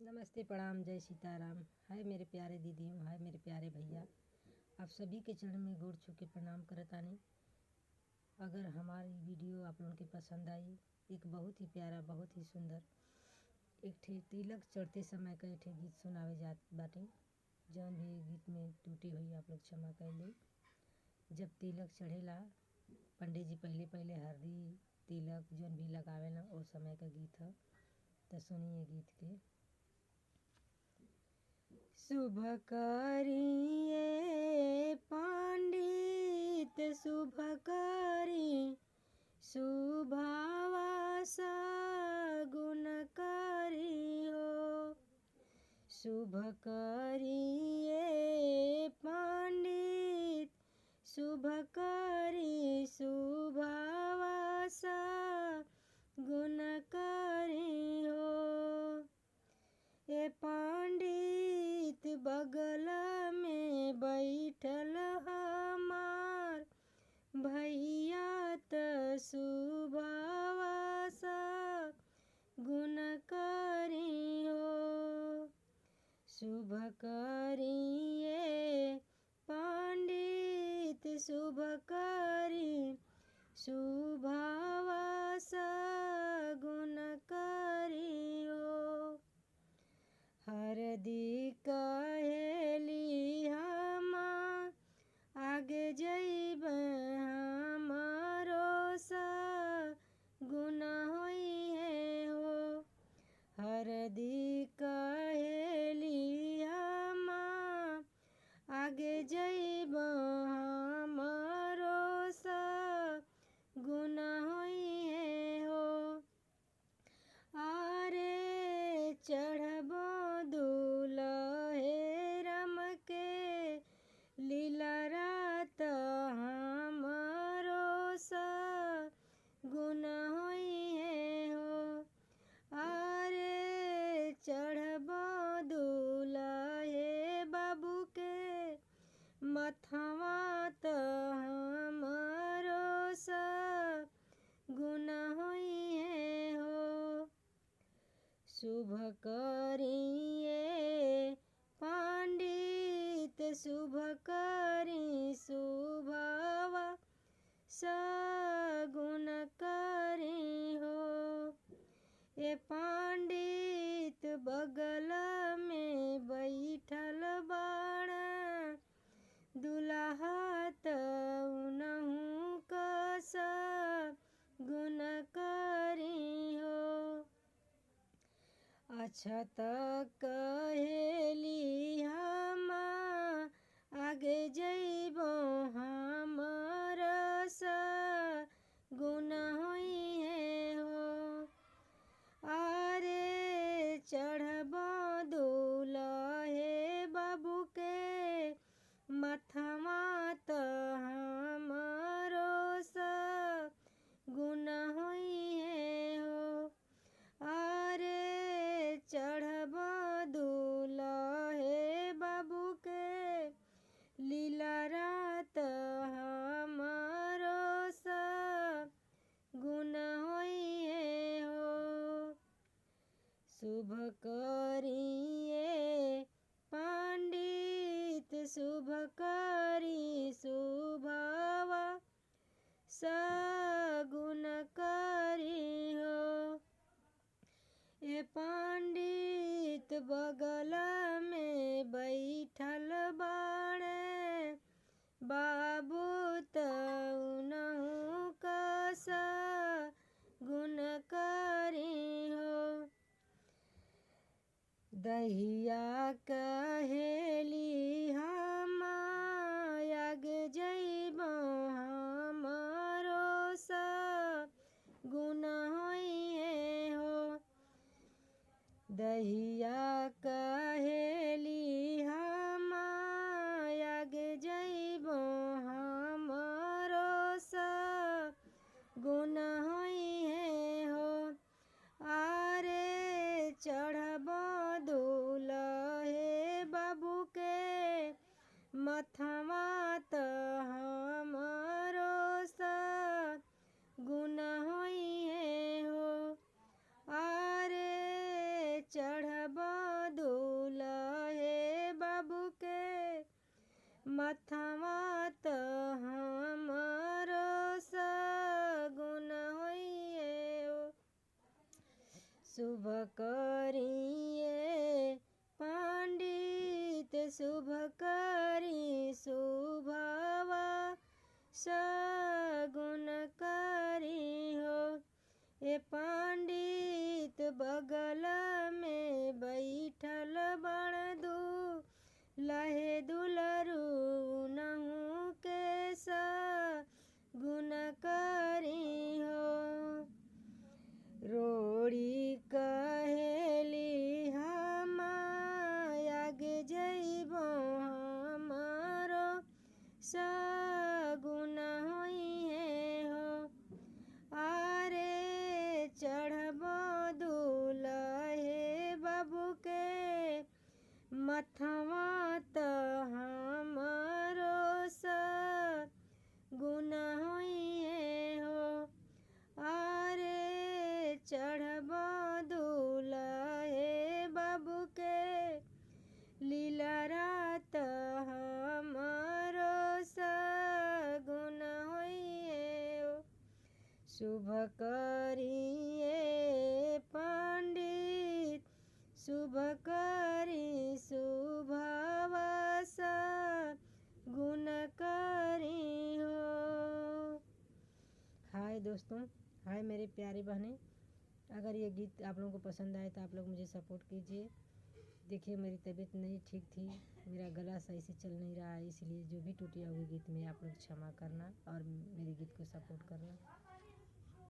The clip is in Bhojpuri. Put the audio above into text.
नमस्ते, प्रणाम, जय सीताराम। हाय मेरे प्यारे दीदियों, हाय मेरे प्यारे भैया। आप सभी के चरण में गोड़ छू के प्रणाम करतानी। अगर हमारी वीडियो आप लोगों के पसंद आई, एक बहुत ही प्यारा, बहुत ही सुंदर एक ठे तिलक चढ़ते समय का एक ठे गीत सुनावे जात बाटे। जौन भी गीत में टूटी हुई आप लोग क्षमा कर ले। जब तिलक चढ़ेला, पंडित जी पहले पहले हल्दी तिलक जौन भी लगावेला ओ समय का गीत ह। तो सुनिए गीत के। शुभ करिए पंडित शुभ करी, शुभावा सगुन करी हो। शुभ करिए पंडित शुभ करी, शुभावा सगुन करी हो। ए पंडित बगल में बैठल हमार भैया त शुभावा सगुन करी हो। शुभ करिए पंडित शुभ करी, शुभावा सगुन करी हो। हरदी कहेली हम आगे जइब हमारो सगुन होई है हो। हरदी कहेली हम आगे जइब हमारो सगुन होई है हो। आरे चढ़बो दुलहे राम के लीलरात हमारो सगुन होई है हो। आरे चढ़बो दुलहे बाबू के मथवा त हमारो सगुन होई है हो। शुभ करिए पंडित शुभ करी, शुभावा सगुन करी हो। ए पंडित बगल में बैठल बाड़, दुल्हा त उनहु का सगुन करी हो। अच्छा त कहेली हम आगे जइबो हमर सगुन होई है हो। आरे चढ़बो दुलहे बाबू के मथवा त हमारो सगुन होई है हो। आरे चढ़बो दुलहे बाबू के लीलरात हमारो सगुन होई है हो। शुभ करिए पंडित शुभ करी, शुभावा सगुन करी हो। ए पंडित बगल में बैठल बाड़े, बाबू त उनहु का सगुन करी हो। दहिया कहेली हम आगे जइब हमारो सगुन होई है हो। दहिया कहेली हम आगे जइब हमारो सगुन होई है हो। आरे चढ़बो दुलहे बाबू के मथवा त हमारो सगुन होई है हो। आरे चढ़बो मथवा त हमरो सगुन होइए शुभ करिए पंडित शुभ करी शुभवा सगुन करी हो। ए पंडित बगल में बैठल बड़ लहे दुलरू नहु के सगुन करी हो। रोड़ी कहेली हम आगे जइबो हमारो सगुन होइए हो। आरे चढ़बो दुलहे बाबू के मथवा त हमरो सगुन होइए हो। आरे चढ़बो दुलहे बाबू के लीलरा त हमरो सगुन होइए हो। शुभ करिए पंडित शुभ करी शुभवा सगुन करी हो। हाय दोस्तों, हाय मेरे प्यारे बहनें, अगर ये गीत आप लोगों को पसंद आए तो आप लोग मुझे सपोर्ट कीजिए। देखिए मेरी तबीयत नहीं ठीक थी, मेरा गला सही से चल नहीं रहा है, इसलिए जो भी टूटिया हुई गीत में आप लोग क्षमा करना और मेरे गीत को सपोर्ट करना।